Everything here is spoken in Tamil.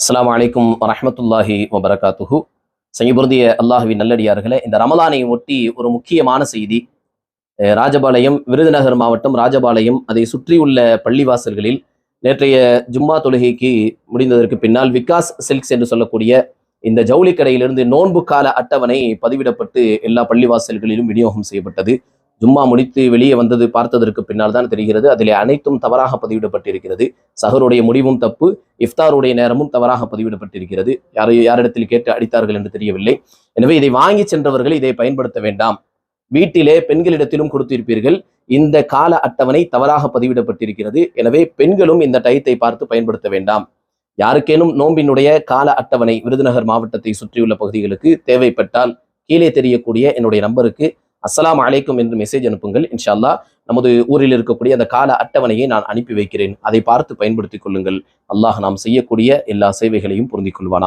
அஸ்ஸலாமு அலைக்கும் வரஹ்மத்துல்லாஹி வபரகாத்துஹு. சங்கிபுருந்திய அல்லாஹுவின் நல்லடியார்களே, இந்த ரமலானை ஒட்டி ஒரு முக்கியமான செய்தி. ராஜபாளையம், விருதுநகர் மாவட்டம் ராஜபாளையம், அதை சுற்றியுள்ள பள்ளிவாசல்களில் நேற்றைய ஜும்மா தொழுகைக்கு முடிந்ததற்கு பின்னால் விகாஸ் சில்க்ஸ் என்று சொல்லக்கூடிய இந்த ஜவுளி கடையிலிருந்து நோன்பு கால அட்டவணை பதிவிடப்பட்டு எல்லா பள்ளிவாசல்களிலும் விநியோகம் செய்யப்பட்டது. ஜும்மா முடித்து வெளியே வந்தது பார்த்ததற்கு பின்னால் தான் தெரிகிறது அதிலே அனைத்தும் தவறாக பதிவிடப்பட்டிருக்கிறது. சஹருடைய முடிவும் தப்பு, இஃப்தாருடைய நேரமும் தவறாக பதிவிடப்பட்டிருக்கிறது. யாரிடத்தில் கேட்டு அடித்தார்கள் என்று தெரியவில்லை. எனவே இதை வாங்கி சென்றவர்கள் இதை பயன்படுத்த வேண்டாம். வீட்டிலே பெண்களிடத்திலும் கொடுத்திருப்பீர்கள். இந்த கால அட்டவணை தவறாக பதிவிடப்பட்டிருக்கிறது. எனவே பெண்களும் இந்த டயத்தை பார்த்து பயன்படுத்த வேண்டாம். யாருக்கேனும் நோம்பினுடைய கால அட்டவணை விருதுநகர் மாவட்டத்தை சுற்றியுள்ள பகுதிகளுக்கு தேவைப்பட்டால் கீழே தெரியக்கூடிய என்னுடைய நம்பருக்கு அஸ்ஸலாமு அலைக்கும் என்று மெசேஜ் அனுப்புங்கள். இன்ஷா அல்லாஹ் நமது ஊரில் இருக்கக்கூடிய அந்த கால அட்டவணையை நான் அனுப்பி வைக்கிறேன். அதை பார்த்து பயன்படுத்திக் கொள்ளுங்கள். அல்லாஹ் நாம் செய்யக்கூடிய எல்லா சேவைகளையும் பொருந்திக் கொள்வானா.